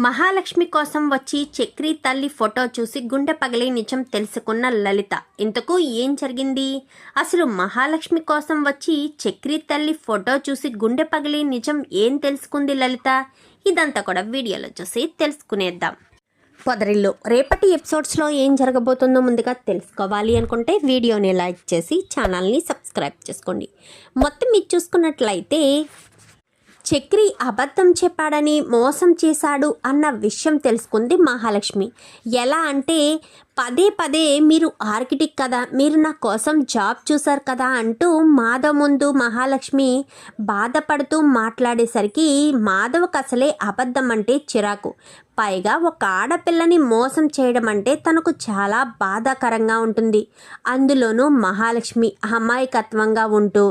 మహాలక్ష్మి కోసం వచ్చి చక్రి తల్లి ఫోటో చూసి గుండె పగిలి నిజం తెలుసుకున్న లలిత. ఇంతకు ఏం జరిగింది? అసలు మహాలక్ష్మి కోసం వచ్చి చక్రి తల్లి ఫోటో చూసి గుండె పగిలి నిజం ఏం తెలుసుకుంది లలిత? ఇదంతా కూడా వీడియోలో చూసి తెలుసుకునేద్దాం. పొదరిల్లు రేపటి ఎపిసోడ్స్లో ఏం జరగబోతుందో ముందుగా తెలుసుకోవాలి అనుకుంటే వీడియోని లైక్ చేసి ఛానల్ని సబ్స్క్రైబ్ చేసుకోండి. మొత్తం మీరు చూసుకున్నట్లయితే చక్రి అబద్ధం చెప్పాడని మోసం చేశాడు అన్న విషయం తెలుసుకుంది మహాలక్ష్మి. ఎలా అంటే పదే పదే మీరు ఆర్కిటెక్ట్ కదా, మీరు నా కోసం జాబ్ చూశారు కదా అంటూ మాధవ్ ముందు మహాలక్ష్మి బాధపడుతూ మాట్లాడేసరికి మాధవ్కి అసలే అబద్ధం అంటే చిరాకు. పైగా ఒక ఆడపిల్లని మోసం చేయడం అంటే తనకు చాలా బాధాకరంగా ఉంటుంది. అందులోనూ మహాలక్ష్మి అమాయకత్వంగా ఉంటూ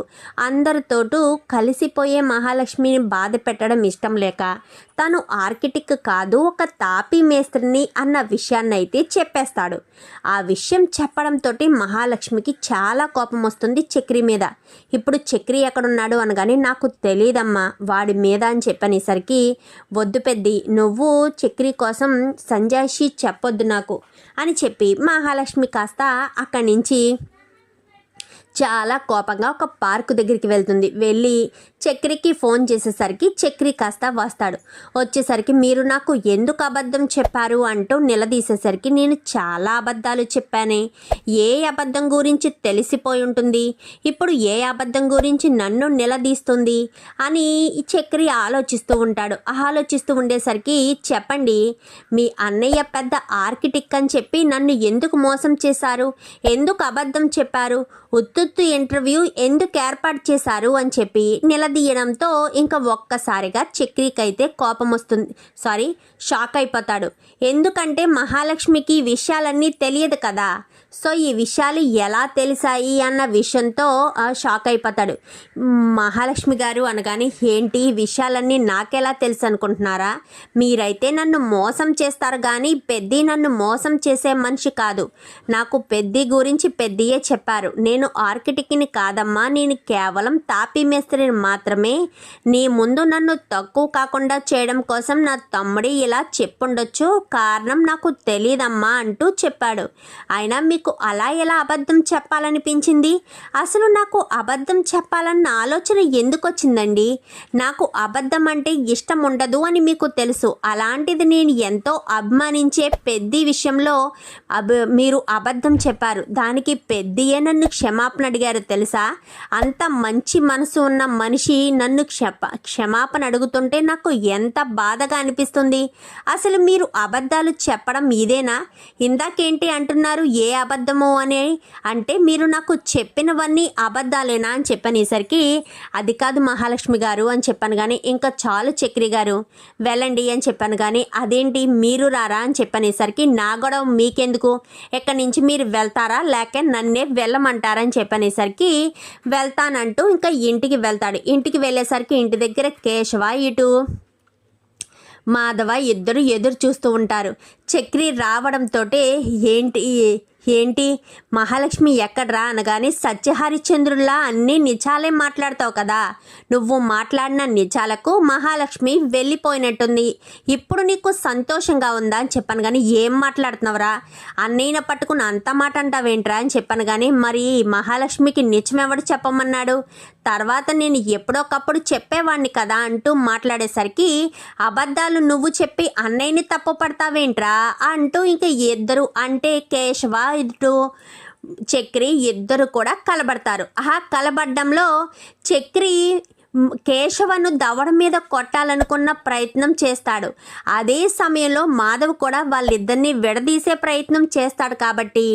అందరితోటూ కలిసిపోయే మహాలక్ష్మిని బాధ పెట్టడం ఇష్టం లేక తను ఆర్కిటెక్ట్ కాదు, ఒక తాపీ మేస్త్రిని అన్న విషయాన్ని అయితే చెప్పేస్తాడు. ఆ విషయం చెప్పడంతో మహాలక్ష్మికి చాలా కోపం వస్తుంది చక్రి మీద. ఇప్పుడు చక్రి ఎక్కడున్నాడు అనగానే నాకు తెలియదమ్మా వాడి మీద అని చెప్పనేసరికి, వద్దు పెద్ది, నువ్వు చక్రి కోసం సంజాయిషి చెప్పొద్దు నాకు అని చెప్పి మహాలక్ష్మి కాస్త అక్కడి నుంచి చాలా కోపంగా ఒక పార్కు దగ్గరికి వెళ్తుంది. వెళ్ళి చక్రికి ఫోన్ చేసేసరికి చక్రి కాస్త వస్తాడు. వచ్చేసరికి మీరు నాకు ఎందుకు అబద్ధం చెప్పారు అంటూ నిలదీసేసరికి, నేను చాలా అబద్ధాలు చెప్పానే, ఏ అబద్ధం గురించి తెలిసిపోయి ఉంటుంది, ఇప్పుడు ఏ అబద్ధం గురించి నన్ను నిలదీస్తుంది అని చక్రి ఆలోచిస్తూ ఉంటాడు. ఆలోచిస్తూ ఉండేసరికి, చెప్పండి మీ అన్నయ్య పెద్ద ఆర్కిటెక్ట్ అని చెప్పి నన్ను ఎందుకు మోసం చేశారు, ఎందుకు అబద్ధం చెప్పారు, ఉత్తుత్తు ఇంటర్వ్యూ ఎందుకు ఏర్పాటు చేశారు అని చెప్పి నిలదీయడంతో ఇంకా ఒక్కసారిగా చక్రికైతే కోపం వస్తుంది. షాక్ అయిపోతాడు. ఎందుకంటే మహాలక్ష్మికి ఈ విషయాలన్నీ తెలియదు కదా, సో ఈ విషయాలు ఎలా తెలిసాయి అన్న విషయంతో షాక్ అయిపోతాడు. మహాలక్ష్మి గారు అనగానే, ఏంటి ఈ విషయాలన్నీ నాకెలా తెలుసు అనుకుంటున్నారా, మీరైతే నన్ను మోసం చేస్తారు కానీ పెద్ది నన్ను మోసం చేసే మనిషి కాదు, నాకు పెద్ది గురించి పెద్దియే చెప్పారు, నేను ఆర్కిటెక్ట్ని కాదమ్మా, నేను కేవలం తాపీ మేస్త్రిని మాత్రమే, నీ ముందు నన్ను తక్కువ కాకుండా చేయడం కోసం నా తమ్ముడి ఇలా చెప్పుండొచ్చు, కారణం నాకు తెలియదమ్మా అంటూ చెప్పాడు. అయినా మీకు అలా ఎలా అబద్ధం చెప్పాలనిపించింది, అసలు నాకు అబద్ధం చెప్పాలన్న ఆలోచన ఎందుకు వచ్చిందండి, నాకు అబద్ధం అంటే ఇష్టం ఉండదు అని మీకు తెలుసు, అలాంటిది నేను ఎంతో అభిమానించే పెద్ది విషయంలో మీరు అబద్ధం చెప్పారు, దానికి పెద్దియే నన్ను క్షమాపణ అడిగారు తెలుసా, అంత మంచి మనసు ఉన్న మనిషి నన్ను క్షమాపణ అడుగుతుంటే నాకు ఎంత బాధగా అనిపిస్తుంది, అసలు మీరు అబద్ధాలు చెప్పడం ఇదేనా, ఇందాకేంటి అంటున్నారు ఏ అబద్ధము అని అంటే మీరు నాకు చెప్పినవన్నీ అబద్ధాలేనా అని చెప్పనేసరికి, అది కాదు మహాలక్ష్మి గారు అని చెప్పాను కానీ, ఇంకా చాలు చక్రి గారు వెళ్ళండి అని చెప్పాను కానీ, అదేంటి మీరు రారా అని చెప్పనేసరికి, నా గొడవ మీకెందుకు, ఎక్కడి నుంచి మీరు వెళ్తారా లేక నన్నే వెళ్ళమంటారని చెప్పనేసరికి, వెళ్తానంటూ ఇంకా ఇంటికి వెళ్తాడు. ఇంటికి వెళ్ళేసరికి ఇంటి దగ్గర కేశవ ఇటు మాధవ ఇద్దరు ఎదురు చూస్తూ ఉంటారు. చక్రి రావడంతో ఏంటి మహాలక్ష్మి ఎక్కడ్రా అనగానే, సత్యహరిశ్చంద్రుల్లా అన్నీ నిజాలే మాట్లాడతావు కదా, నువ్వు మాట్లాడిన నిజాలకు మహాలక్ష్మి వెళ్ళిపోయినట్టుంది, ఇప్పుడు నీకు సంతోషంగా ఉందా అని చెప్పాను కానీ, ఏం మాట్లాడుతున్నావురా, అన్నయ్యను పట్టుకుని అంత మాట అంటావేంట్రా అని చెప్పాను కానీ, మరి మహాలక్ష్మికి నిజమెవడు చెప్పమన్నాడు, తర్వాత నేను ఎప్పుడోకప్పుడు చెప్పేవాడిని కదా అంటూ మాట్లాడేసరికి, అబద్ధాలు నువ్వు చెప్పి అన్నయ్యని తప్పు పడతావేంట్రా అంటూ ఇంకా ఇద్దరు అంటే కేశవ ఇటు చక్రి ఇద్దరు కూడా కలబడతారు. ఆ కలబడ్డంలో చక్రి కేశవను దవడ మీద కొట్టాలనుకున్న ప్రయత్నం చేస్తాడు. అదే సమయంలో మాధవ్ కూడా వాళ్ళిద్దరిని విడదీసే ప్రయత్నం చేస్తాడు. కాబట్టి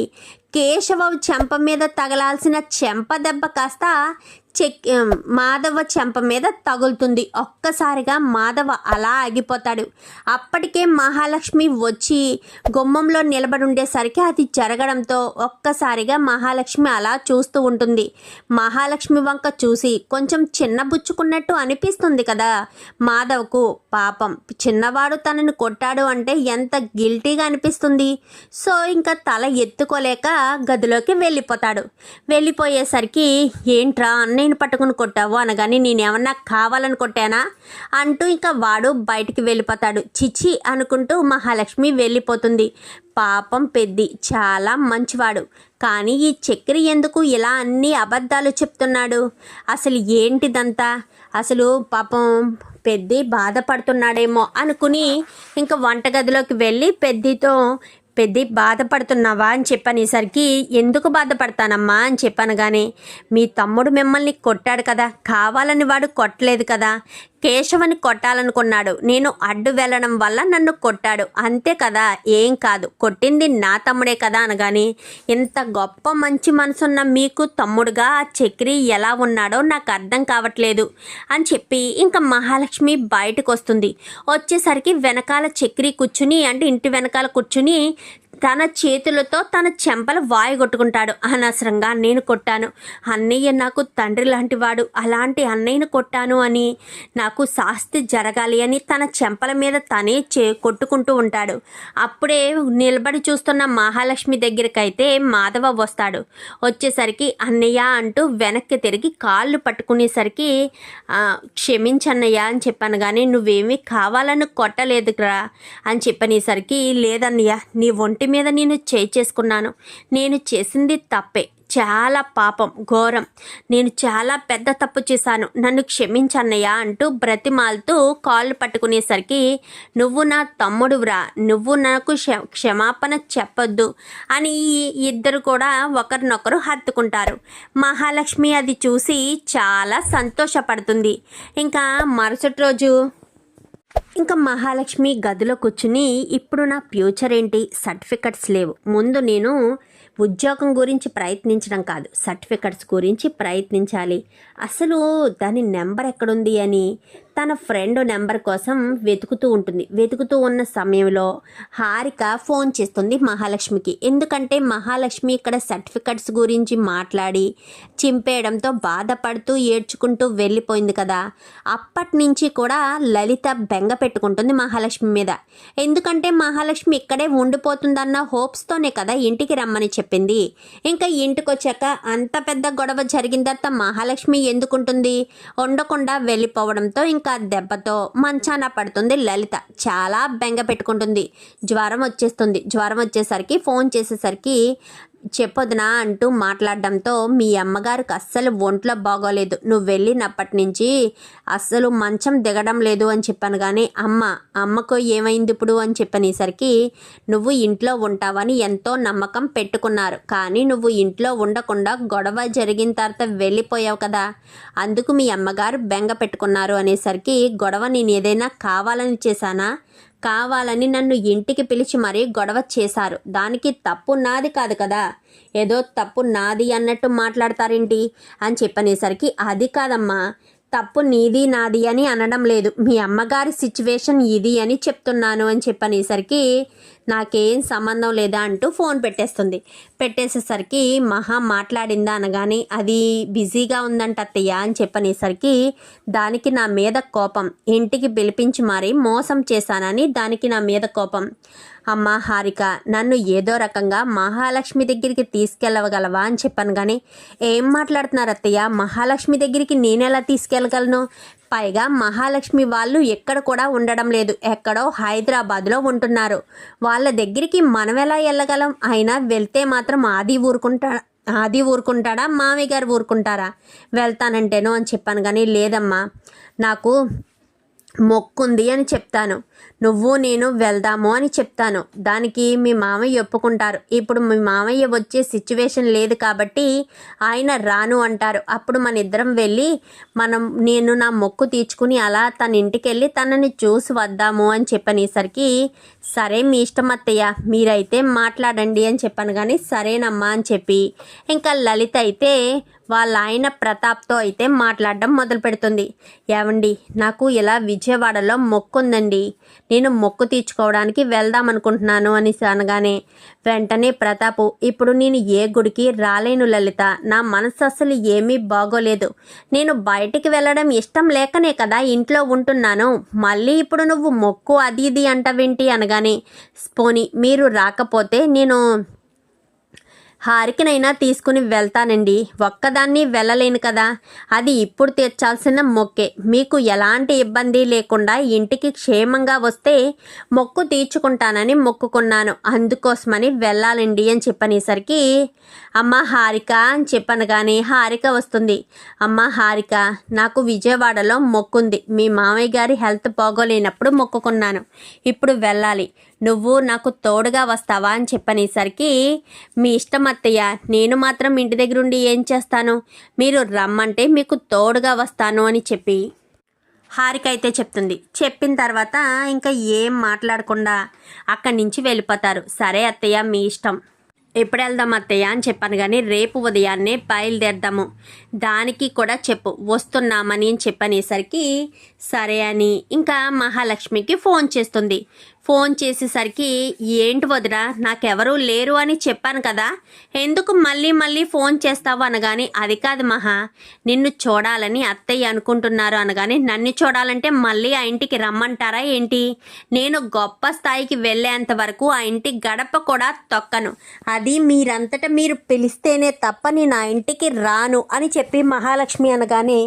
కేశవ చెంప మీద తగలాల్సిన చెంప దెబ్బ కాస్త మాధవ చెంప మీద తగులుతుంది. ఒక్కసారిగా మాధవ అలా ఆగిపోతాడు. అప్పటికే మహాలక్ష్మి వచ్చి గుమ్మంలో నిలబడి ఉండేసరికి అది జరగడంతో ఒక్కసారిగా మహాలక్ష్మి అలా చూస్తూ ఉంటుంది. మహాలక్ష్మి వంక చూసి కొంచెం చిన్నబుచ్చుకున్నట్టు అనిపిస్తుంది కదా మాధవ్కు. పాపం చిన్నవాడు తనని కొట్టాడు అంటే ఎంత గిల్టీగా అనిపిస్తుంది. సో ఇంకా తల ఎత్తుకోలేక గదిలోకి వెళ్ళిపోతాడు. వెళ్ళిపోయేసరికి, ఏంట్రా అన్న అన్నయ్యని పట్టుకుని కొట్టావు అనగానే నేనేమన్నా కావాలని కొట్టానా అంటూ ఇంకా వాడు బయటికి వెళ్ళిపోతాడు. చిచి అనుకుంటూ మహాలక్ష్మి వెళ్ళిపోతుంది. పాపం పెద్ది చాలా మంచివాడు, కానీ ఈ చక్రి ఎందుకు ఇలా అన్ని అబద్ధాలు చెప్తున్నాడు? అసలు ఏంటిదంతా? అసలు పాపం పెద్ది బాధపడుతున్నాడేమో అనుకుని ఇంకా వంటగదిలోకి వెళ్ళి పెద్ది బాధపడుతున్నావా అని చెప్పనేసరికి ఎందుకు బాధపడతానమ్మా అని చెప్పాను. కానీ మీ తమ్ముడు మిమ్మల్ని కొట్టాడు కదా, కావాలని వాడు కొట్టలేదు కదా, కేశవని కొట్టాలనుకున్నాడు, నేను అడ్డు వెళ్ళడం వల్ల నన్ను కొట్టాడు అంతే కదా, ఏం కాదు, కొట్టింది నా తమ్ముడే కదా అనగాని ఇంత గొప్ప మంచి మనసున్న మీకు తమ్ముడుగా ఆ చక్రి ఎలా ఉన్నాడో నాకు అర్థం కావట్లేదు అని చెప్పి ఇంకా మహాలక్ష్మి బయటకు వస్తుంది. వచ్చేసరికి వెనకాల చక్రి కూర్చుని అంటే ఇంటి వెనకాల కూర్చుని తన చేతులతో తన చెంపలు వాయగొట్టుకుంటాడు. అనవసరంగా నేను కొట్టాను, అన్నయ్య నాకు తండ్రి లాంటి వాడు, అలాంటి అన్నయ్యను కొట్టాను అని నాకు శాస్తి జరగాలి అని తన చెంపల మీద తనే కొట్టుకుంటూ ఉంటాడు. అప్పుడే నిలబడి చూస్తున్న మహాలక్ష్మి దగ్గరికైతే మాధవ వస్తాడు. వచ్చేసరికి అన్నయ్య అంటూ వెనక్కి తిరిగి కాళ్ళు పట్టుకునేసరికి క్షమించన్నయ్య అని చెప్పాను, కానీ నువ్వేమీ కావాలని కొట్టలేదురా అని చెప్పనేసరికి లేదన్నయ్య, నీ ఒంటి మీద నేను చేసుకున్నాను, నేను చేసింది తప్పే, చాలా పాపం ఘోరం, నేను చాలా పెద్ద తప్పు చేశాను, నన్ను క్షమించన్నయ్య అంటూ బ్రతిమాలుతూ కాళ్ళు పట్టుకునేసరికి నువ్వు నా తమ్ముడురా, నువ్వు నాకు క్షమాపణ చెప్పొద్దు అని ఇద్దరు కూడా ఒకరినొకరు హత్తుకుంటారు. మహాలక్ష్మి అది చూసి చాలా సంతోషపడుతుంది. ఇంకా మరుసటి రోజు ఇంకా మహాలక్ష్మి గదిలో కూర్చుని ఇప్పుడు నా ఫ్యూచర్ ఏంటి, సర్టిఫికెట్స్ లేవు, ముందు నేను ఉద్యోగం గురించి ప్రయత్నించడం కాదు, సర్టిఫికెట్స్ గురించి ప్రయత్నించాలి, అసలు దాని నెంబర్ ఎక్కడుంది అని తన ఫ్రెండ్ నెంబర్ కోసం వెతుకుతూ ఉంటుంది. వెతుకుతూ ఉన్న సమయంలో హారిక ఫోన్ చేస్తుంది మహాలక్ష్మికి. ఎందుకంటే మహాలక్ష్మి ఇక్కడ సర్టిఫికెట్స్ గురించి మాట్లాడి చింపేయడంతో బాధపడుతూ ఏడ్చుకుంటూ వెళ్ళిపోయింది కదా, అప్పటి నుంచి కూడా లలిత బెంగ పెట్టుకుంటుంది మహాలక్ష్మి మీద. ఎందుకంటే మహాలక్ష్మి ఇక్కడే ఉండిపోతుందన్న హోప్స్తోనే కదా ఇంటికి రమ్మని చెప్పింది. ఇంకా ఇంటికి వచ్చాక అంత పెద్ద గొడవ జరిగిన తర్వాత మహాలక్ష్మి ఎందుకుంటుంది, ఉండకుండా వెళ్ళిపోవడంతో ఇంకా దెబ్బతో మంచాన పడుతుంది లలిత. చాలా బెంగ పెట్టుకుంటుంది, జ్వరం వచ్చేసరికి ఫోన్ చేసేసరికి చెప్పొద్దునా అంటూ మాట్లాడడంతో మీ అమ్మగారికి అస్సలు ఒంట్లో బాగోలేదు, నువ్వు వెళ్ళినప్పటి నుంచి అస్సలు మంచం దిగడం లేదు అని చెప్పాను. కానీ అమ్మకు ఏమైంది ఇప్పుడు అని చెప్పనేసరికి నువ్వు ఇంట్లో ఉంటావని ఎంతో నమ్మకం పెట్టుకున్నారు, కానీ నువ్వు ఇంట్లో ఉండకుండా గొడవ జరిగిన తర్వాత వెళ్ళిపోయావు కదా, అందుకు మీ అమ్మగారు బెంగ పెట్టుకున్నారు అనేసరికి గొడవ నేను ఏదైనా కావాలని చేశానా, కావాలని నన్ను ఇంటికి పిలిచి మరీ గొడవ చేశారు, దానికి తప్పు నాది కాదు కదా, ఏదో తప్పు నాది అన్నట్టు మాట్లాడతారేంటి అని చెప్పనేసరికి అది కాదమ్మా, తప్పు నీది నాది అని అనడం లేదు, మీ అమ్మగారి సిచ్యువేషన్ ఇది అని చెప్తున్నాను అని చెప్పనేసరికి నాకేం సంబంధం లేదా అంటూ ఫోన్ పెట్టేసేసరికి మహా మాట్లాడిందా అనగానే అది బిజీగా ఉందంట అత్తయ్య అని చెప్పనేసరికి దానికి నా మీద కోపం, ఇంటికి పిలిపించి మరీ మోసం చేశానని దానికి నా మీద కోపం. అమ్మ హారిక, నన్ను ఏదో రకంగా మహాలక్ష్మి దగ్గరికి తీసుకెళ్ళగలవా అని చెప్పాను. కానీ ఏం మాట్లాడుతున్నారు అత్తయ్య, మహాలక్ష్మి దగ్గరికి నేనెలా తీసుకెళ్ళగలను, పైగా మహాలక్ష్మి వాళ్ళు ఎక్కడ కూడా ఉండడం లేదు, ఎక్కడో హైదరాబాద్లో ఉంటున్నారు, వాళ్ళ దగ్గరికి మనం ఎలా వెళ్ళగలం, అయినా వెళ్తే మాత్రం ఆది ఊరుకుంటాడా మామయ్య గారు ఊరుకుంటారా, వెళ్తానంటేనో అని చెప్పాను. కానీ లేదమ్మా, నాకు మొక్కుంది అని చెప్తాను, నువ్వు నేను వెళ్దాము అని చెప్తాను, దానికి మీ మామయ్య ఒప్పుకుంటారు, ఇప్పుడు మీ మామయ్య వచ్చే సిచ్యువేషన్ లేదు కాబట్టి ఆయన రాను అంటారు, అప్పుడు మన ఇద్దరం వెళ్ళి నేను నా మొక్కు తీర్చుకుని అలా తన ఇంటికి వెళ్ళి తనని చూసి వద్దాము అని చెప్పనేసరికి సరే మీ ఇష్టం అత్తయ్య, మీరైతే మాట్లాడండి అని చెప్పాను. కానీ సరేనమ్మా అని చెప్పి ఇంకా లలిత అయితే వాళ్ళ ఆయన ప్రతాప్తో అయితే మాట్లాడడం మొదలు పెడుతుంది. ఏమండి, నాకు ఇలా విజయవాడలో మొక్కు ఉందండి, నేను మొక్కు తీర్చుకోవడానికి వెళ్దాం అనుకుంటున్నాను అని అనగానే వెంటనే ప్రతాపు, ఇప్పుడు నేను ఏ గుడికి రాలేను లలిత, నా మనసు అసలు ఏమీ బాగోలేదు, నేను బయటికి వెళ్ళడం ఇష్టం లేకనే కదా ఇంట్లో ఉంటున్నాను, మళ్ళీ ఇప్పుడు నువ్వు మొక్కు అది ఇది అంటవేంటి అనగానే పోనీ మీరు రాకపోతే హారికనైనా తీసుకుని వెళ్తానండి, ఒక్కదాన్ని వెళ్ళలేను కదా. అది ఇప్పుడు తీర్చాల్సిన మొక్కే. మీకు ఎలాంటి ఇబ్బంది లేకుండా ఇంటికి క్షేమంగా వస్తే మొక్కు తీర్చుకుంటానని మొక్కుకున్నాను, అందుకోసమని వెళ్ళాలండి అని చెప్పనేసరికి అమ్మ హారిక అని చెప్పను కానీ హారిక వస్తుంది. అమ్మ హారిక, నాకు విజయవాడలో మొక్కుంది, మీ మామయ్య గారి హెల్త్ బాగోలేనప్పుడు మొక్కుకున్నాను, ఇప్పుడు వెళ్ళాలి, నువ్వు నాకు తోడుగా వస్తావా అని చెప్పనేసరికి మీ ఇష్టం అత్తయ్య, నేను మాత్రం ఇంటి దగ్గర ఉండి ఏం చేస్తాను, మీరు రమ్మంటే మీకు తోడుగా వస్తాను అని చెప్పి హారిక అయితే చెప్తుంది. చెప్పిన తర్వాత ఇంకా ఏం మాట్లాడకుండా అక్కడి నుంచి వెళ్ళిపోతారు. సరే అత్తయ్య మీ ఇష్టం, ఎప్పుడు వెళ్దాం అత్తయ్య అని చెప్పాను కానీ రేపు ఉదయాన్నే బయలుదేరదాము, దానికి కూడా చెప్పు వస్తున్నామని అని చెప్పనేసరికి సరే అని ఇంకా మహాలక్ష్మికి ఫోన్ చేస్తుంది. ఫోన్ చేసేసరికి ఏంటి వదినా, నాకెవరూ లేరు అని చెప్పాను కదా, ఎందుకు మళ్ళీ మళ్ళీ ఫోన్ చేస్తావు అనగానే అది కాదు మహా, నిన్ను చూడాలని అత్తయ్య అనుకుంటున్నారు అనగానే నన్ను చూడాలంటే మళ్ళీ ఆ ఇంటికి రమ్మంటారా ఏంటి, నేను గొప్ప స్థాయికి వెళ్ళేంత వరకు ఆ ఇంటి గడప కూడా తొక్కను, అది మీరంతటా మీరు పిలిస్తేనే తప్ప నేను ఆ ఇంటికి రాను అని చెప్పి మహాలక్ష్మి అనగానే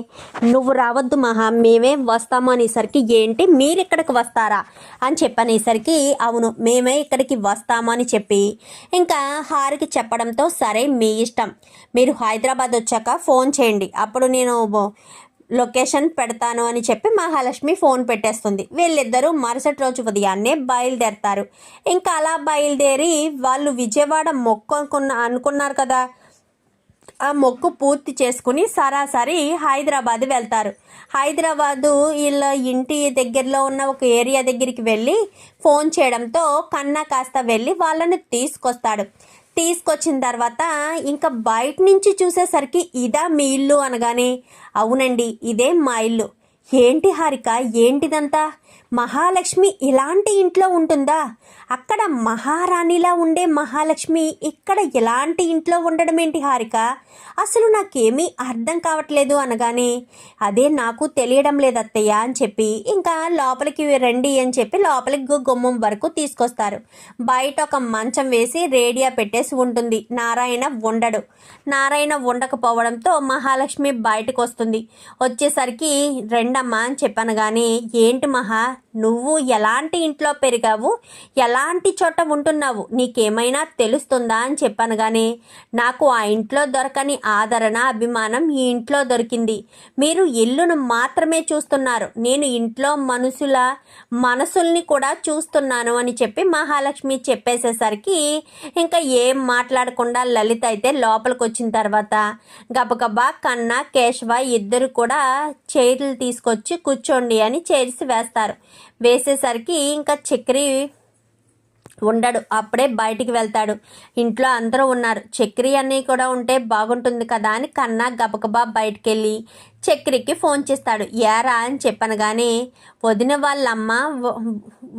నువ్వు రావద్దు మహా, మేమే వస్తాము అనేసరికి ఏంటి మీరు ఇక్కడికి వస్తారా అని చెప్పనేసరికి అవును మేమే ఇక్కడికి వస్తాము అని చెప్పి ఇంకా హారికి చెప్పడంతో సరే మీ ఇష్టం, మీరు హైదరాబాద్ వచ్చాక ఫోన్ చేయండి, అప్పుడు నేను లొకేషన్ పెడతాను అని చెప్పి మహాలక్ష్మి ఫోన్ పెట్టేస్తుంది. వీళ్ళిద్దరూ మరుసటి రోజు ఉదయాన్నే బయలుదేరతారు. ఇంకా అలా బయలుదేరి వాళ్ళు విజయవాడ మొక్కు అనుకున్నారు కదా, ఆ మొక్కు పూర్తి చేసుకుని సరాసరి హైదరాబాద్ వెళ్తారు. హైదరాబాదు వీళ్ళ ఇంటి దగ్గరలో ఉన్న ఒక ఏరియా దగ్గరికి వెళ్ళి ఫోన్ చేయడంతో కన్నా కాస్త వెళ్ళి వాళ్ళని తీసుకొస్తాడు. తీసుకొచ్చిన తర్వాత ఇంకా బయట నుంచి చూసేసరికి ఇదా మీ ఇల్లు అనగానే అవునండి ఇదే మా ఇల్లు. ఏంటి హారిక ఏంటిదంతా, మహాలక్ష్మి ఇలాంటి ఇంట్లో ఉంటుందా, అక్కడ మహారాణిలా ఉండే మహాలక్ష్మి ఇక్కడ ఇలాంటి ఇంట్లో ఉండడం ఏంటి హారిక, అసలు నాకేమీ అర్థం కావట్లేదు అనగానే అదే నాకు తెలియడం లేదు అత్తయ్య అని చెప్పి ఇంకా లోపలికి రండి అని చెప్పి లోపలికి గుమ్మం వరకు తీసుకొస్తారు. బయట ఒక మంచం వేసి రేడియో పెట్టేసి ఉంటుంది. నారాయణ ఉండడు. నారాయణ ఉండకపోవడంతో మహాలక్ష్మి బయటకు వస్తుంది. వచ్చేసరికి రెండమ్మా అని చెప్పాను కానీ ఏంటి మహా, నువ్వు ఎలాంటి ఇంట్లో పెరిగావు, ఎలాంటి చోట ఉంటున్నావు, నీకేమైనా తెలుస్తుందా అని చెప్పాను కానీ నాకు ఆ ఇంట్లో దొరకని ఆదరణ అభిమానం ఈ ఇంట్లో దొరికింది. మీరు ఇల్లును మాత్రమే చూస్తున్నారు, నేను ఇంట్లో మనసుల్ని కూడా చూస్తున్నాను అని చెప్పి మహాలక్ష్మి చెప్పేసేసరికి ఇంకా ఏం మాట్లాడకుండా లలిత అయితే లోపలికి వచ్చిన తర్వాత గబగబా కన్నా కేశవ ఇద్దరు కూడా చైర్లు తీసుకొచ్చి కూర్చోండి అని చైర్స్ వేస్తారు. వేసేసరికి ఇంకా చక్రి ఉండడు, అప్పుడే బయటికి వెళ్తాడు. ఇంట్లో అందరూ ఉన్నారు, చక్రి అన్నయ్య కూడా ఉంటే బాగుంటుంది కదా అని కన్నా గబగబా బయటికి వెళ్ళి చక్రికి ఫోన్ చేస్తాడు. ఏరా అని చెప్పాను కానీ వదిన వాళ్ళమ్మ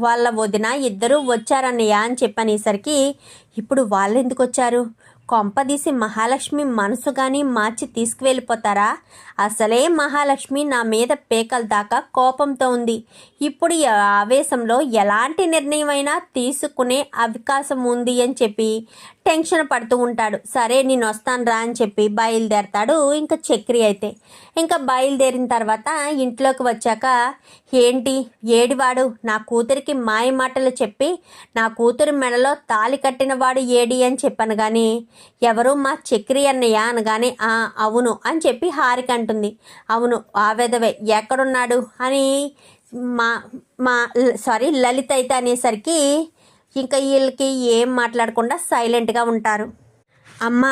వాళ్ళ వదిన ఇద్దరు వచ్చారన్నయ్య అని చెప్పనేసరికి ఇప్పుడు వాళ్ళు ఎందుకు వచ్చారు, కొంపదీసి మహాలక్ష్మి మనసు కానీ మార్చి తీసుకువెళ్ళిపోతారా, అసలే మహాలక్ష్మి నా మీద పేకల దాకా కోపంతో ఉంది, ఇప్పుడు ఈ ఆవేశంలో ఎలాంటి నిర్ణయం అయినా తీసుకునే అవకాశం ఉంది అని చెప్పి టెన్షన్ పడుతూ ఉంటాడు. సరే నేను వస్తాను రా అని చెప్పి బయలుదేరతాడు. ఇంకా చక్రి అయితే ఇంకా బయలుదేరిన తర్వాత ఇంట్లోకి వచ్చాక ఏంటి ఏడివాడు, నా కూతురికి మాయ మాటలు చెప్పి నా కూతురు మెడలో తాళి కట్టిన వాడు ఏడి అని చెప్పాను కానీ ఎవరు మా చక్రి అన్నయ్య అనగానే అవును అని చెప్పి హారిక అంటుంది. అవును ఆ వెధవే ఎక్కడున్నాడు అని లలిత అయితే అనేసరికి ఇంకా వీళ్ళకి ఏం మాట్లాడకుండా సైలెంట్గా ఉంటారు. అమ్మా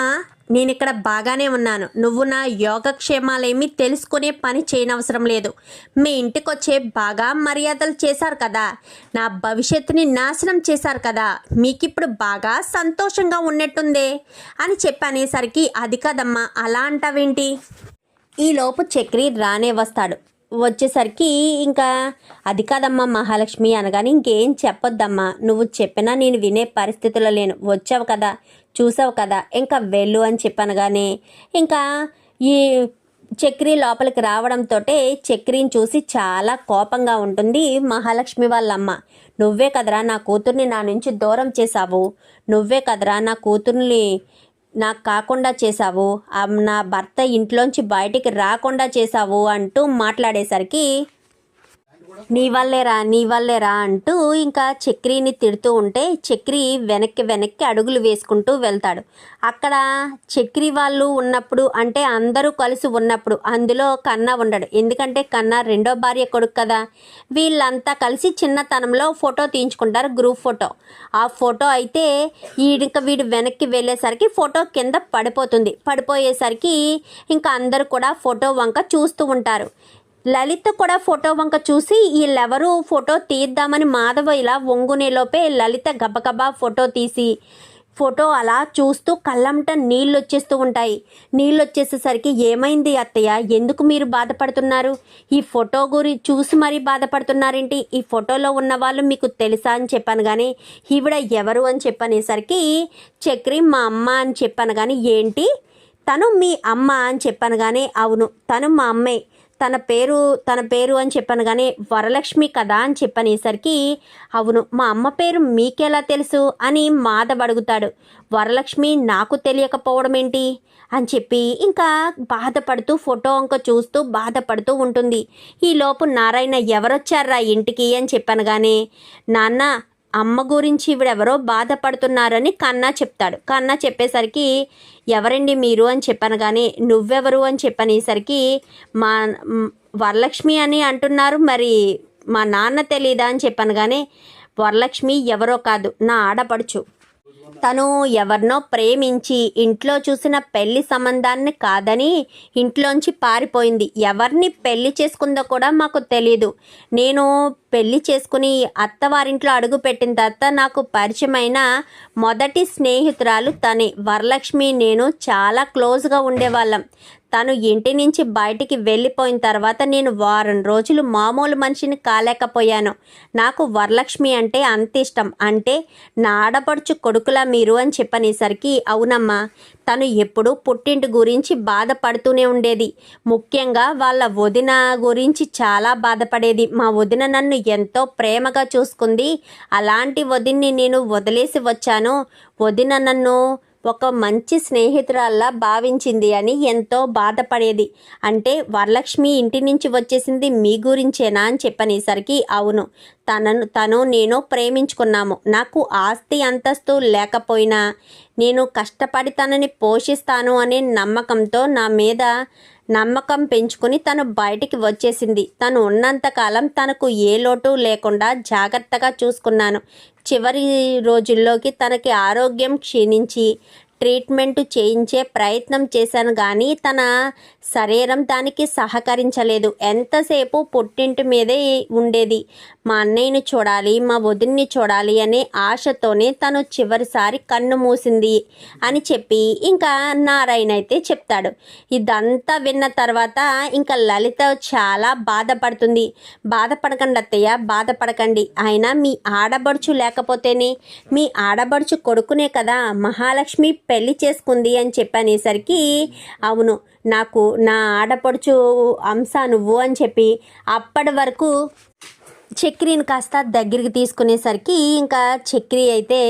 నేను ఇక్కడ బాగానే ఉన్నాను, నువ్వు నా యోగక్షేమాలేమీ తెలుసుకునే పని చేయనవసరం లేదు, మీ ఇంటికి వచ్చే బాగా మర్యాదలు చేశారు కదా, నా భవిష్యత్తుని నాశనం చేశారు కదా, మీకు ఇప్పుడు బాగా సంతోషంగా ఉన్నట్టుందే అని చెప్పనేసరికి అది కాదమ్మా అలా అంటావేంటి. ఈలోపు చక్రి రానే వస్తాడు. వచ్చేసరికి ఇంకా అది కాదమ్మా మహాలక్ష్మి అనగానే ఇంకేం చెప్పొద్దమ్మా, నువ్వు చెప్పినా నేను వినే పరిస్థితిలో లేను, వచ్చావు కదా చూసావు కదా ఇంకా వెళ్ళు అని చెప్పాను కానీ ఇంకా ఈ చక్రి లోపలికి రావడంతో చక్రిని చూసి చాలా కోపంగా ఉంటుంది మహాలక్ష్మి వాళ్ళమ్మ. నువ్వే కదరా నా కూతుర్ని నా నుంచి దూరం చేశావు, నువ్వే కదరా నా కూతుర్ని నాకు కాకుండా చేశావు, నా భర్త ఇంట్లోంచి బయటికి రాకుండా చేశావు అంటూ మాట్లాడేసరికి నీ వల్లేరా అంటూ ఇంకా చక్రిని తిడుతూ ఉంటే చక్రి వెనక్కి అడుగులు వేసుకుంటూ వెళ్తాడు. అక్కడ చక్రి వాళ్ళు ఉన్నప్పుడు అంటే అందరూ కలిసి ఉన్నప్పుడు అందులో కన్నా ఉండడు. ఎందుకంటే కన్నా రెండో భార్య కొడుకు కదా. వీళ్ళంతా కలిసి చిన్నతనంలో ఫోటో తీయించుకుంటారు, గ్రూప్ ఫోటో. ఆ ఫోటో అయితే వీడు వెనక్కి వెళ్ళేసరికి ఫోటో కింద పడిపోయేసరికి ఇంకా అందరూ కూడా ఫోటో వంక చూస్తూ ఉంటారు. లలిత కూడా ఫోటో వంక చూసి వీళ్ళెవరూ ఫోటో తీద్దామని మాధవ ఇలా వంగునేలోపే లలిత గబగబా ఫోటో తీసి ఫోటో అలా చూస్తూ కళ్ళంట నీళ్ళు వచ్చేస్తూ ఉంటాయి. నీళ్ళు వచ్చేసేసరికి ఏమైంది అత్తయ్య, ఎందుకు మీరు బాధపడుతున్నారు? ఈ ఫోటో చూసి మరీ బాధపడుతున్నారేంటి? ఈ ఫోటోలో ఉన్న వాళ్ళు మీకు తెలుసా అని చెప్పాను కానీ ఈవిడ ఎవరు అని చెప్పనేసరికి చక్రి మా అమ్మ అని చెప్పాను కానీ ఏంటి తను మీ అమ్మ అని చెప్పాను కానీ అవును తను మా అమ్మే, తన పేరు అని చెప్పాను కానీ వరలక్ష్మి కదా అని చెప్పనేసరికి అవును మా అమ్మ పేరు మీకెలా తెలుసు అని మాధవ్ అడుగుతాడు. వరలక్ష్మి నాకు తెలియకపోవడం ఏంటి అని చెప్పి ఇంకా బాధపడుతూ ఫోటో అంక చూస్తూ బాధపడుతూ ఉంటుంది. ఈలోపు నారాయణ ఎవరొచ్చారా ఇంటికి అని చెప్పాను కానీ నాన్న అమ్మ గురించి ఈవిడెవరో బాధపడుతున్నారని కన్నా చెప్తాడు. కన్నా చెప్పేసరికి ఎవరండి మీరు అని చెప్పాను కానీ నువ్వెవరు అని చెప్పనేసరికి మా వరలక్ష్మి అని అంటున్నారు, మరి మా నాన్న తెలీదా అని చెప్పాను కానీ వరలక్ష్మి ఎవరో కాదు నా ఆడపడుచు. తను ఎవరినో ప్రేమించి ఇంట్లో చూసిన పెళ్లి సంబంధాన్ని కాదని ఇంట్లోంచి పారిపోయింది. ఎవరిని పెళ్లి చేసుకుందో కూడా మాకు తెలీదు. నేను పెళ్లి చేసుకుని అత్తవారింట్లో అడుగు పెట్టిన తర్వాత నాకు పరిచయమైన మొదటి స్నేహితురాలు తనే. వరలక్ష్మి నేను చాలా క్లోజ్గా ఉండేవాళ్ళం. తను ఇంటి నుంచి బయటికి వెళ్ళిపోయిన తర్వాత నేను వారం రోజులు మామూలు మనిషిని కాలేకపోయాను. నాకు వరలక్ష్మి అంటే అంత ఇష్టం. అంటే నా ఆడపడుచు కొడుకులా మీరు అని చెప్పనేసరికి అవునమ్మా, తను ఎప్పుడూ పుట్టింటి గురించి బాధపడుతూనే ఉండేది. ముఖ్యంగా వాళ్ళ వదిన గురించి చాలా బాధపడేది. మా వదిన నన్ను ఎంతో ప్రేమగా చూసుకుంది. అలాంటి వదిన్ని నేను వదిలేసి వచ్చాను. వదిన నన్ను ఒక మంచి స్నేహితురాల్లా భావించింది అని ఎంతో బాధపడేది. అంటే వరలక్ష్మి ఇంటి నుంచి వచ్చేసింది మీ గురించేనా అని చెప్పనేసరికి అవును తను నేను ప్రేమించుకున్నాము. నాకు ఆస్తి అంతస్తు లేకపోయినా నేను కష్టపడి తనని పోషిస్తాను అనే నమ్మకంతో నా మీద నమ్మకం పెంచుకుని తను బయటికి వచ్చేసింది. తను ఉన్నంతకాలం తనకు ఏ లోటు లేకుండా జాగ్రత్తగా చూసుకున్నాను. చివరి రోజుల్లోకి తనకి ఆరోగ్యం క్షీణించి ట్రీట్మెంట్ చేయించే ప్రయత్నం చేశాను కానీ తన శరీరం దానికి సహకరించలేదు. ఎంతసేపు పుట్టింటి మీదే ఉండేది. మా అన్నయ్యని చూడాలి, మా వదిన్ని చూడాలి అనే ఆశతోనే తను చివరిసారి కన్ను మూసింది అని చెప్పి ఇంకా నారాయణ అయితే చెప్తాడు. ఇదంతా విన్న తర్వాత ఇంకా లలిత చాలా బాధపడుతుంది. బాధపడకండి అత్తయ్య, బాధపడకండి. అయినా మీ ఆడబడుచు లేకపోతేనే మీ ఆడబడుచు కొడుకునే కదా మహాలక్ష్మి పెళ్లి చేసుకుంది అని చెప్పనేసరికి అవును నాకు నా ఆడపడుచు అంశ నువ్వు అని చెప్పి అప్పటి వరకు చక్రిని కాస్త దగ్గరికి తీసుకునేసరికి ఇంకా చక్రి అయితే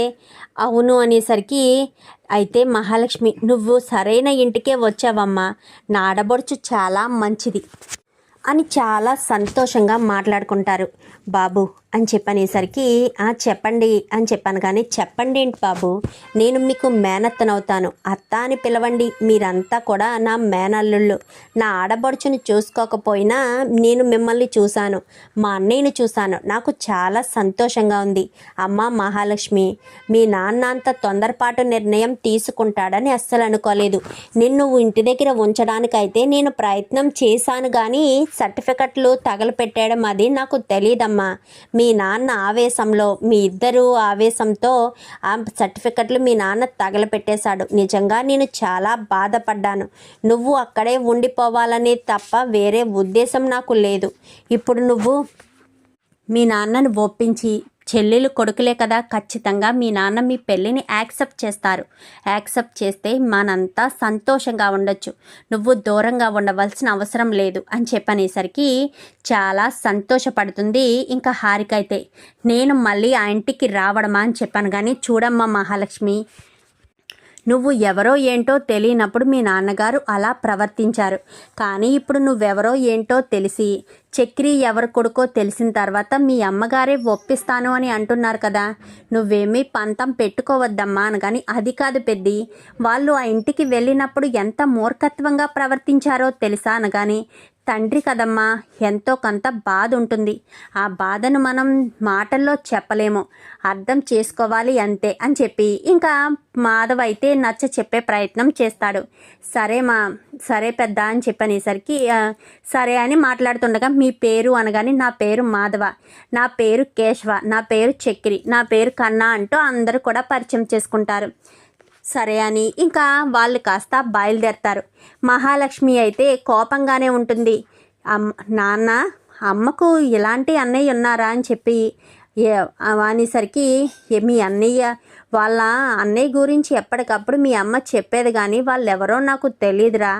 అవును అనేసరికి అయితే మహాలక్ష్మి నువ్వు సరైన ఇంటికే వచ్చావమ్మా, నా ఆడపడుచు చాలా మంచిది అని చాలా సంతోషంగా మాట్లాడుకుంటారు. బాబు అని చెప్పనేసరికి చెప్పండి అని చెప్పాను కానీ చెప్పండి ఏంటి బాబు, నేను మీకు మేనత్తనవుతాను, అత్త అని పిలవండి, మీరంతా కూడా నా మేనల్లుళ్ళు. నా ఆడబడుచుని చూసుకోకపోయినా నేను మిమ్మల్ని చూశాను, మా అన్నయ్యని చూశాను, నాకు చాలా సంతోషంగా ఉంది. అమ్మ మహాలక్ష్మి, మీ నాన్న అంత తొందరపాటు నిర్ణయం తీసుకుంటాడని అస్సలు అనుకోలేదు. నిన్ను ఇంటి దగ్గర ఉంచడానికైతే నేను ప్రయత్నం చేశాను కానీ సర్టిఫికెట్లు తగలపెట్టడం అది నాకు తెలియదమ్మా. మీ నాన్న ఆవేశంలో మీ ఇద్దరు ఆవేశంతో ఆ సర్టిఫికెట్లు మీ నాన్న తగలపెట్టేశాడు. నిజంగా నేను చాలా బాధపడ్డాను. నువ్వు అక్కడే ఉండిపోవాలనే తప్ప వేరే ఉద్దేశం నాకు లేదు. ఇప్పుడు నువ్వు మీ నాన్నను ఒప్పించి చెల్లెలు కొడుకులే కదా, ఖచ్చితంగా మీ నాన్న మీ పెళ్ళిని యాక్సెప్ట్ చేస్తారు. యాక్సెప్ట్ చేస్తే మనంతా సంతోషంగా ఉండొచ్చు, నువ్వు దూరంగా ఉండవలసిన అవసరం లేదు అని చెప్పనేసరికి చాలా సంతోషపడుతుంది. ఇంకా హారిక అయితే నేను మళ్ళీ ఆ ఇంటికి రావడమా అని చెప్పాను కానీ చూడమ్మా మహాలక్ష్మి, నువ్వు ఎవరో ఏంటో తెలియనప్పుడు మీ నాన్నగారు అలా ప్రవర్తించారు. కానీ ఇప్పుడు నువ్వెవరో ఏంటో తెలిసి చక్రి ఎవరి కొడుకో తెలిసిన తర్వాత మీ అమ్మగారే ఒప్పిస్తాను అని అంటున్నారు కదా, నువ్వేమీ పంతం పెట్టుకోవద్దమ్మా అనగాని, అది కాదు పెద్ది, వాళ్ళు ఆ ఇంటికి వెళ్ళినప్పుడు ఎంత మూర్ఖత్వంగా ప్రవర్తించారో తెలుసా అనగాని, తండ్రి కదమ్మా, ఎంతో కొంత బాధ ఉంటుంది. ఆ బాధను మనం మాటల్లో చెప్పలేము, అర్థం చేసుకోవాలి అంతే అని చెప్పి ఇంకా మాధవ్ అయితే నచ్చ చెప్పే ప్రయత్నం చేస్తాడు. సరే పెద్ద అని చెప్పనేసరికి సరే అని మాట్లాడుతుండగా, మీ పేరు అనగానే, నా పేరు మాధవ, నా పేరు కేశవ, నా పేరు చక్రి, నా పేరు కన్నా అంటూ అందరూ కూడా పరిచయం చేసుకుంటారు. సరే అని ఇంకా వాళ్ళు కాస్త బయలుదేరతారు. మహాలక్ష్మి అయితే కోపంగానే ఉంటుంది. నాన్న, అమ్మకు ఇలాంటి అన్నయ్య ఉన్నారా అని చెప్పి అనేసరికి, మీ అన్నయ్య వాళ్ళ అన్నయ్య గురించి ఎప్పటికప్పుడు మీ అమ్మ చెప్పేది కానీ వాళ్ళెవరో నాకు తెలియదురా.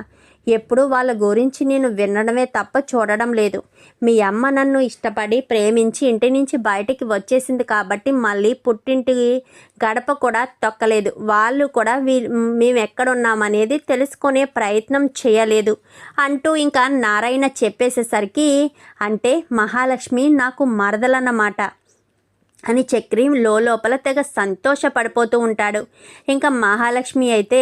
ఎప్పుడు వాళ్ళ గురించి నేను వినడమే తప్ప చూడడం లేదు. మీ అమ్మ నన్ను ఇష్టపడి ప్రేమించి ఇంటి నుంచి బయటికి వచ్చేసింది కాబట్టి మళ్ళీ పుట్టింటి గడప కూడా తొక్కలేదు. వాళ్ళు కూడా మేము ఎక్కడున్నామనేది తెలుసుకునే ప్రయత్నం చేయలేదు అంటూ ఇంకా నారాయణ చెప్పేసేసరికి, అంటే మహాలక్ష్మి నాకు మరదలన్నమాట అని చక్రి లోపల తెగ సంతోషపడిపోతూ ఉంటాడు. ఇంకా మహాలక్ష్మి అయితే,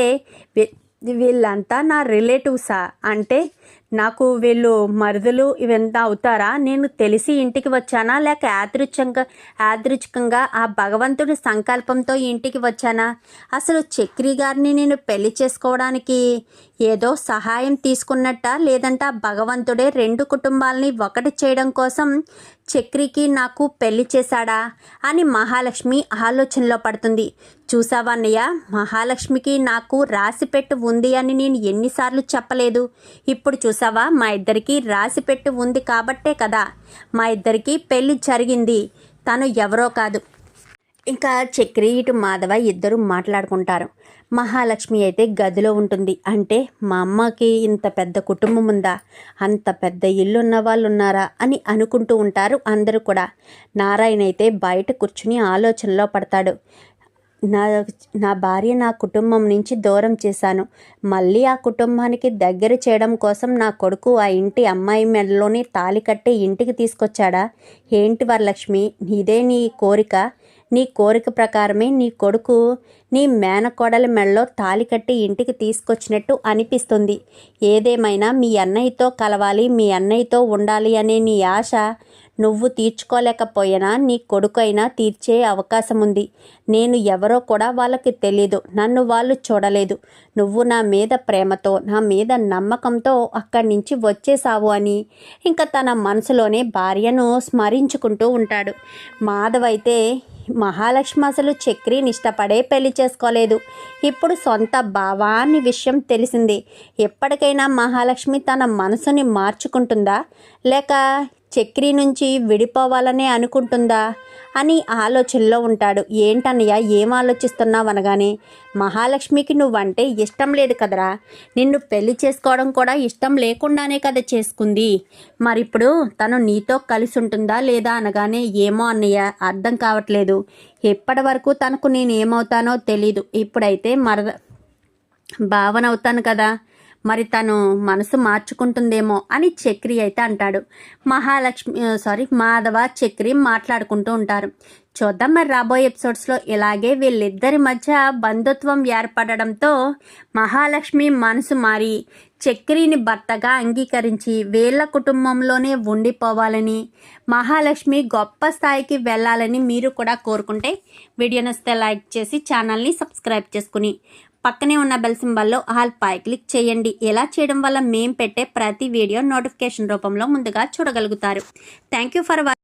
వీళ్ళంతా నా రిలేటివ్సా? అంటే నాకు వీళ్ళు మరుదులు ఇవంతా అవుతారా? నేను తెలిసి ఇంటికి వచ్చానా, లేక యాదృచ్ఛికంగా ఆ భగవంతుడి సంకల్పంతో ఇంటికి వచ్చానా? అసలు చక్రి గారిని నేను పెళ్లి చేసుకోవడానికి ఏదో సహాయం తీసుకున్నట్ట, లేదంటే ఆ భగవంతుడే రెండు కుటుంబాలని ఒకటి చేయడం కోసం చక్రికి నాకు పెళ్లి చేశాడా అని మహాలక్ష్మి ఆలోచనలో పడుతుంది. చూసావన్నయ్య, మహాలక్ష్మికి నాకు రాసిపెట్టు ఉంది అని నేను ఎన్నిసార్లు చెప్పలేదు. ఇప్పుడు చూసావా, మా ఇద్దరికి రాసిపెట్టు ఉంది కాబట్టే కదా మా ఇద్దరికి పెళ్లి జరిగింది. తను ఎవరో కాదు. ఇంకా చక్రి ఇటు మాధవ ఇద్దరు మాట్లాడుకుంటారు. మహాలక్ష్మి అయితే గదిలో ఉంటుంది. అంటే మా అమ్మకి ఇంత పెద్ద కుటుంబం ఉందా, అంత పెద్ద ఇల్లున్న వాళ్ళు ఉన్నారా అని అనుకుంటూ ఉంటారు అందరూ కూడా. నారాయణ అయితే బయట కూర్చుని ఆలోచనలో పడతాడు. నా భార్య నా కుటుంబం నుంచి దూరం చేశాను, మళ్ళీ ఆ కుటుంబానికి దగ్గర చేయడం కోసం నా కొడుకు ఆ ఇంటి అమ్మాయి మెడలోనే తాళి కట్టి ఇంటికి తీసుకొచ్చాడా? ఏంటి వరలక్ష్మి, ఇదే నీ కోరిక? నీ కోరిక ప్రకారమే నీ కొడుకు నీ మేనకోడల మెడలో తాళి కట్టి ఇంటికి తీసుకొచ్చినట్టు అనిపిస్తుంది. ఏదేమైనా మీ అన్నయ్యతో కలవాలి, మీ అన్నయ్యతో ఉండాలి అనే నీ ఆశ నువ్వు తీర్చుకోలేకపోయినా నీ కొడుకైనా తీర్చే అవకాశం ఉంది. నేను ఎవరో కూడా వాళ్ళకి తెలీదు, నన్ను వాళ్ళు చూడలేదు. నువ్వు నా మీద ప్రేమతో, నా మీద నమ్మకంతో అక్కడి నుంచి వచ్చేసావు అని ఇంకా తన మనసులోనే భార్యను స్మరించుకుంటూ ఉంటాడు. మాధవ్ అయితే, మహాలక్ష్మి అసలు చక్రిని ఇష్టపడే పెళ్లి చేసుకోలేదు, ఇప్పుడు సొంత భావాన్ని విషయం తెలిసింది. ఎప్పటికైనా మహాలక్ష్మి తన మనసుని మార్చుకుంటుందా, లేక చక్రి నుంచి విడిపోవాలనే అనుకుంటుందా అని ఆలోచనలో ఉంటాడు. ఏంటన్నయ్య, ఏం ఆలోచిస్తున్నావు అనగానే, మహాలక్ష్మికి నువ్వంటే ఇష్టం లేదు కదరా, నిన్ను పెళ్లి చేసుకోవడం కూడా ఇష్టం లేకుండానే కదా చేసుకుంది. మరిప్పుడు తను నీతో కలిసి ఉంటుందా లేదా అనగానే, ఏమో అన్నయ్య, అర్థం కావట్లేదు. ఎప్పటి వరకు తనకు నేనేమవుతానో తెలీదు. ఇప్పుడైతే భావన అవుతాను కదా, మరి తను మనసు మార్చుకుంటుందేమో అని చక్రి అయితే అంటాడు. మాధవ చక్రి మాట్లాడుకుంటూ ఉంటారు. చూద్దాం మరి రాబోయే ఎపిసోడ్స్లో ఇలాగే వీళ్ళిద్దరి మధ్య బంధుత్వం ఏర్పడడంతో మహాలక్ష్మి మనసు మారి చక్రిని భర్తగా అంగీకరించి వీళ్ళ కుటుంబంలోనే ఉండిపోవాలని, మహాలక్ష్మి గొప్ప స్థాయికి వెళ్ళాలని మీరు కూడా కోరుకుంటే వీడియో నచ్చితే లైక్ చేసి ఛానల్ని సబ్స్క్రైబ్ చేసుకుని పక్కనే ఉన్న బెల్ సింబల్లో ఆల్ పై క్లిక్ చేయండి. ఇలా చేయడం వల్ల మేము పెట్టే ప్రతి వీడియో నోటిఫికేషన్ రూపంలో ముందుగా చూడగలుగుతారు. Thank you for watching.